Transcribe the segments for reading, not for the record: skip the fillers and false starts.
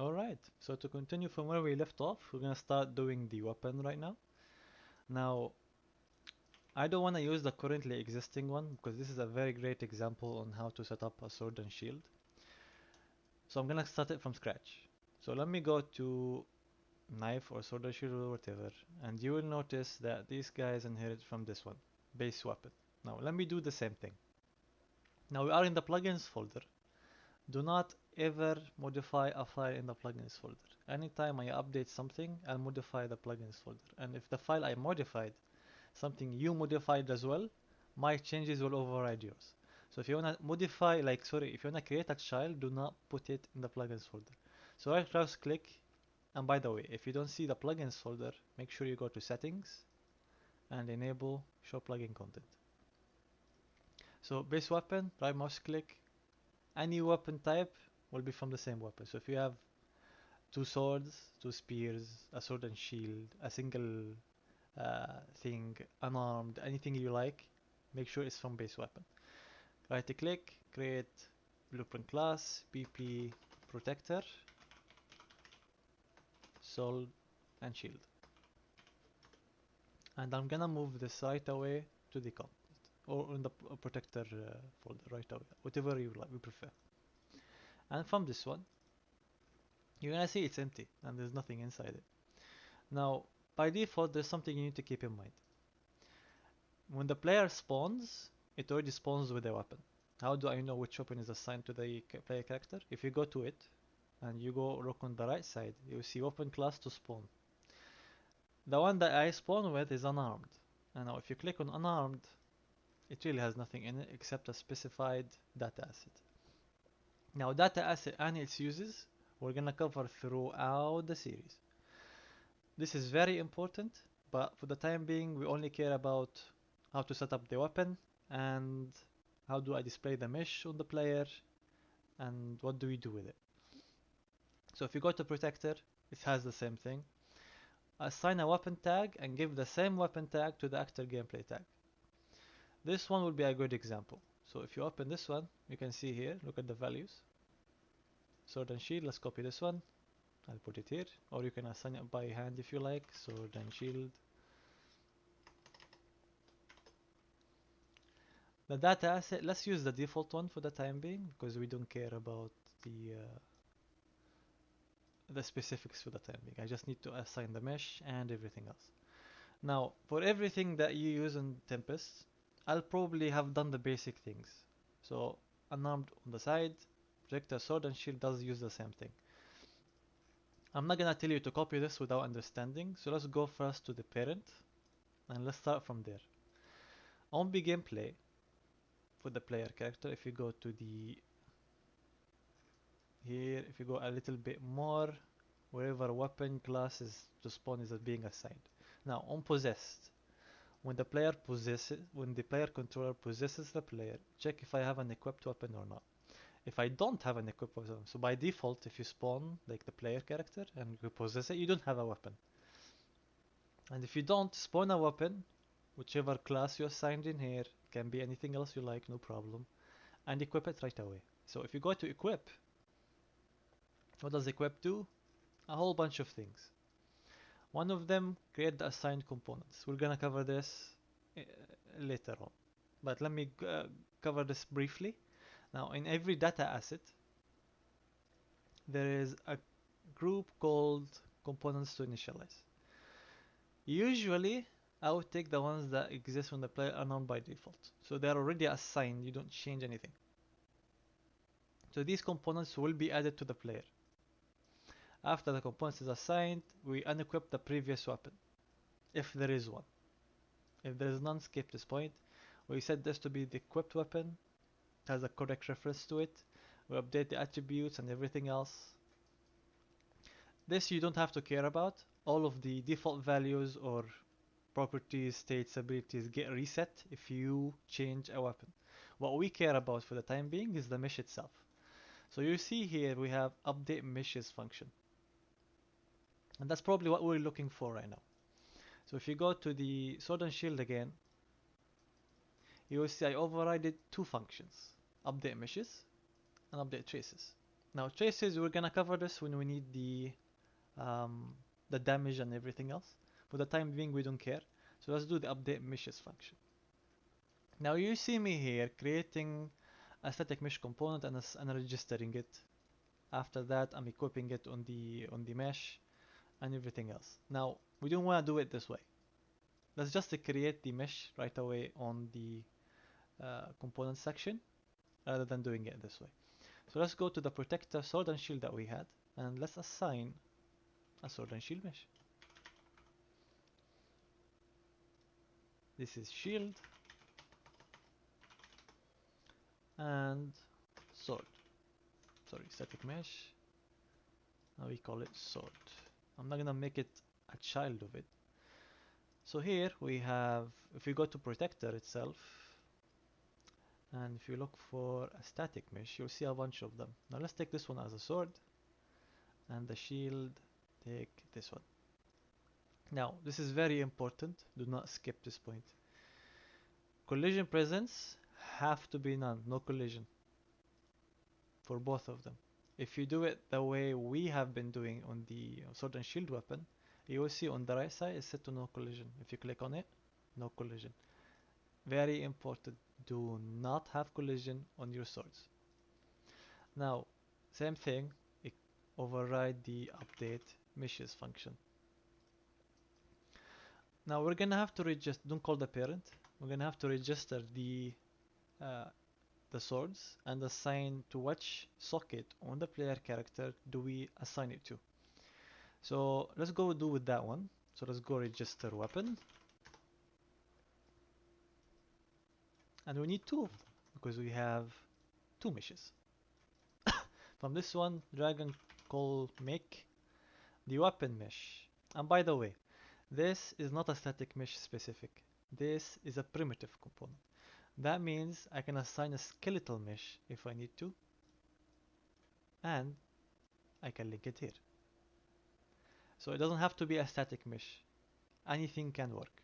Alright, so to continue from where we left off, we're gonna start doing the weapon right now. Now, I don't want to use the currently existing one because this is a very great example on how to set up a sword and shield. So I'm gonna start it from scratch. So let me go to knife or sword and shield or whatever, and you will notice that these guys inherit from this one, base weapon. Now let me do the same thing. Now we are in the plugins folder. Do not ever modify a file in the plugins folder. Anytime I update something, I'll modify the plugins folder. And if the file I modified, something you modified as well, my changes will override yours. So if you wanna modify, if you wanna create a child, do not put it in the plugins folder. So right mouse click, and by the way, if you don't see the plugins folder, make sure you go to settings and enable show plugin content. So base weapon, right mouse click, any weapon type will be from the same weapon. So if you have two swords, two spears, a sword and shield, a single thing, unarmed, anything you like, make sure it's from base weapon. Right click, create blueprint class, PP protector, sword and shield. And I'm gonna move this right away to the content or in the protector folder right away, whatever you like, we prefer. And from this one, you're gonna see it's empty and there's nothing inside it. Now, by default, there's something you need to keep in mind. When the player spawns, it already spawns with a weapon. How do I know which weapon is assigned to the player character? If you go to it and you go look on the right side, you see weapon class to spawn. The one that I spawn with is unarmed. And now if you click on unarmed, it really has nothing in it except a specified data asset. Now data asset and its uses, we're gonna cover throughout the series. This is very important, but for the time being, we only care about how to set up the weapon and how do I display the mesh on the player and what do we do with it. So if you go to protector, it has the same thing. Assign a weapon tag and give the same weapon tag to the actor gameplay tag. This one will be a good example. So if you open this one, you can see here, look at the values. Sword and shield, let's copy this one. I'll put it here, or you can assign it by hand if you like. Sword and shield. The data asset, let's use the default one for the time being because we don't care about the specifics for the time being. I just need to assign the mesh and everything else. Now, for everything that you use in Tempest, I'll probably have done the basic things. So, unarmed on the side, projector, sword, and shield does use the same thing. I'm not gonna tell you to copy this without understanding, so let's go first to the parent, and let's start from there. On begin play, for the player character, if you go to the here, if you go a little bit more, wherever weapon class is to spawn is being assigned. Now on possessed, when the player controller possesses the player, check if I have an equipped weapon or not. If I don't have an equipped weapon, so by default, if you spawn like the player character and you possess it, you don't have a weapon. And if you don't spawn a weapon, whichever class you assigned in here, can be anything else you like, no problem, and equip it right away. So if you go to equip, what does equip do? A whole bunch of things. One of them, create the assigned components. We're gonna cover this later on, but let me cover this briefly. Now, in every data asset, there is a group called components to initialize. Usually, I would take the ones that exist when the player are known by default. So they're already assigned, you don't change anything. So these components will be added to the player. After the component is assigned, we unequip the previous weapon, if there is one. If there is none, skip this point. We set this to be the equipped weapon, has a correct reference to it. We update the attributes and everything else. This you don't have to care about. All of the default values or properties, states, abilities get reset if you change a weapon. What we care about for the time being is the mesh itself. So you see here we have update meshes function. And that's probably what we're looking for right now. So if you go to the sword and shield again, you will see I overrided two functions, update meshes and update traces. Now traces, we're gonna cover this when we need um, the damage and everything else. For the time being, we don't care. So let's do the update meshes function. Now you see me here creating a static mesh component and registering it. After that, I'm equipping it on the mesh and everything else. Now we don't want to do it this way. Let's just create the mesh right away on the component section rather than doing it this way. So let's go to the protector sword and shield that we had and let's assign a sword and shield mesh. This is shield and sword. Sorry, static mesh. Now we call it sword. I'm not gonna make it a child of it. So here we have, if we go to protector itself, and if you look for a static mesh, you'll see a bunch of them. Now let's take this one as a sword, and the shield, take this one. Now, this is very important. Do not skip this point. Collision presence have to be none, no collision for both of them. If you do it the way we have been doing on the sword and shield weapon, you will see on the right side is set to no collision. If you click on it, no collision. Very important. Do not have collision on your swords. Now, same thing, override the update meshes function. Now we're gonna have to register, don't call the parent, we're gonna have to register uh, the swords and assign to which socket on the player character do we assign it to. So let's go do with that one. So let's go register weapon. And we need two of them because we have two meshes. From this one, drag and call make the weapon mesh. And by the way, this is not a static mesh specific. This is a primitive component. That means I can assign a skeletal mesh if I need to, and I can link it here. So it doesn't have to be a static mesh. Anything can work.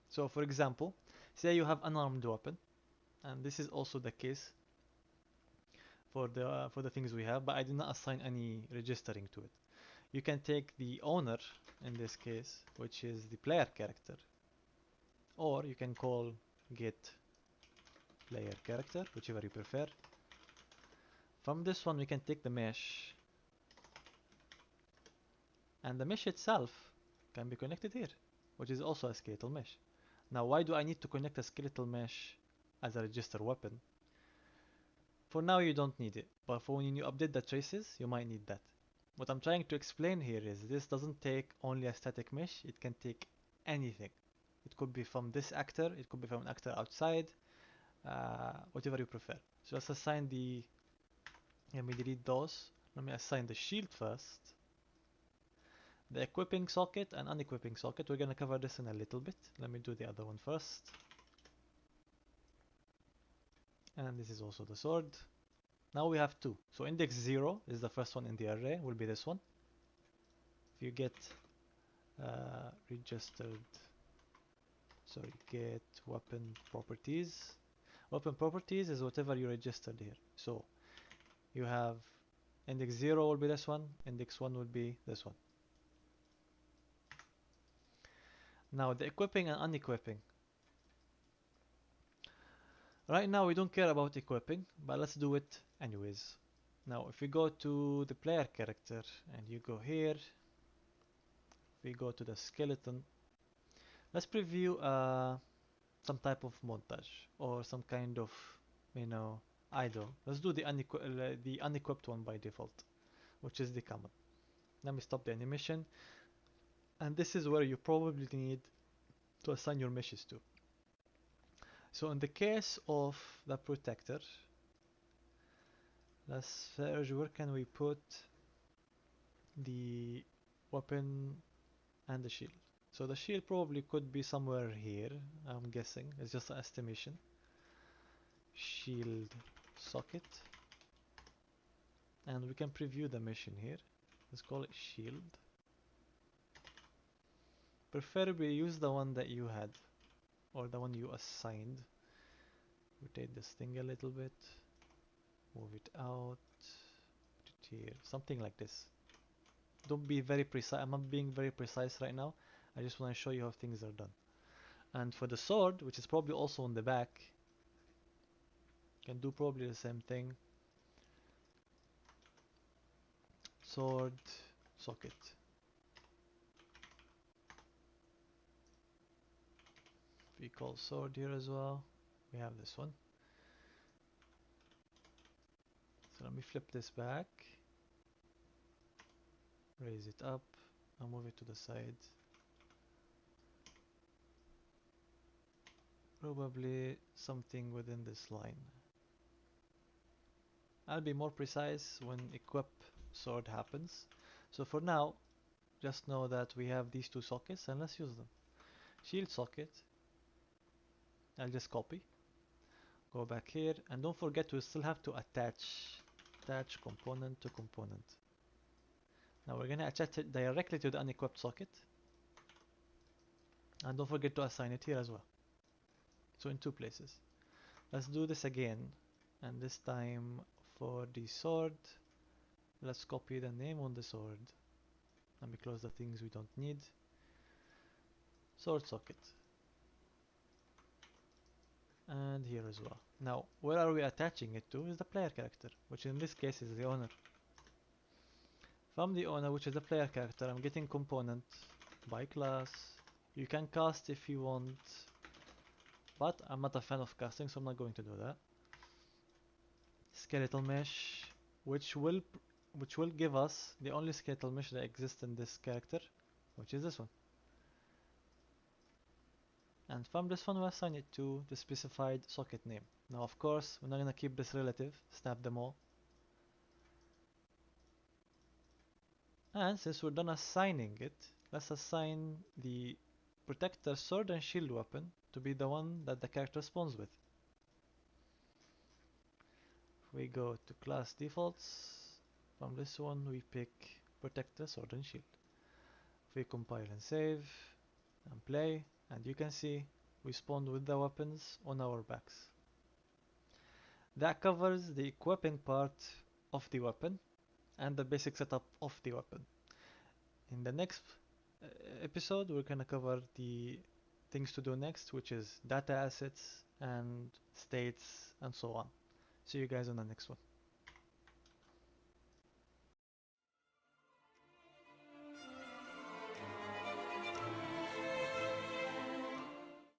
So for example, say you have unarmed weapon, and this is also the case for the things we have, but I did not assign any registering to it. You can take the owner in this case, which is the player character, or you can call get player character, whichever you prefer. From this one we can take the mesh, and the mesh itself can be connected here, which is also a skeletal mesh. Now why do I need to connect a skeletal mesh as a register weapon? For now you don't need it, but for when you update the traces you might need that. What I'm trying to explain here is this doesn't take only a static mesh, it can take anything. It could be from this actor, it could be from an actor outside, whatever you prefer. So let's assign let me delete those. Let me assign the shield first. The equipping socket and unequipping socket, we're gonna cover this in a little bit. Let me do the other one first. And this is also the sword. Now we have two. So index 0 is the first one in the array, will be this one. If you get registered, sorry, get weapon properties. Weapon properties is whatever you registered here. So you have index 0 will be this one, index 1 will be this one. Now the equipping and unequipping. Right now we don't care about equipping, but let's do it anyways. Now if we go to the player character and you go here, we go to the skeleton. Let's preview some type of montage or some kind of, idle. Let's do the unequipped one by default, which is the common. Let me stop the animation, and this is where you probably need to assign your meshes to. So in the case of the protector, let's search where can we put the weapon and the shield. So the shield probably could be somewhere here, I'm guessing. It's just an estimation. Shield socket. And we can preview the mesh in here. Let's call it shield. Preferably use the one that you had, or the one you assigned. Rotate this thing a little bit. Move it out. here, something like this. Don't be very precise. I'm not being very precise right now. I just want to show you how things are done. And for the sword, which is probably also on the back, can do probably the same thing. Sword socket. We call sword here as well. We have this one. So let me flip this back, raise it up, and move it to the side. Probably something within this line. I'll be more precise when equip sword happens. So for now, just know that we have these two sockets and let's use them. Shield socket, I'll just copy, go back here, and don't forget we still have to attach component to component. Now we're gonna attach it directly to the unequipped socket, and don't forget to assign it here as well. So in two places. Let's do this again, and this time for the sword, let's copy the name on the sword. Let me close the things we don't need. Sword socket. And here as well. Now, where are we attaching it to is the player character, which in this case is the owner. From the owner, which is the player character, I'm getting component by class. You can cast if you want, but I'm not a fan of casting, so I'm not going to do that. Skeletal mesh, which will give us the only skeletal mesh that exists in this character, which is this one. And from this one we assign it to the specified socket name. Now of course we're not going to keep this relative, snap them all. And since we're done assigning it, let's assign the protector sword and shield weapon to be the one that the character spawns with. We go to class defaults. From this one we pick protector sword and shield. We compile and save and play, and you can see we spawned with the weapons on our backs. That covers the equipping part of the weapon and the basic setup of the weapon. In the next episode, we're gonna cover the things to do next, which is data assets and states and so on. See you guys on the next one.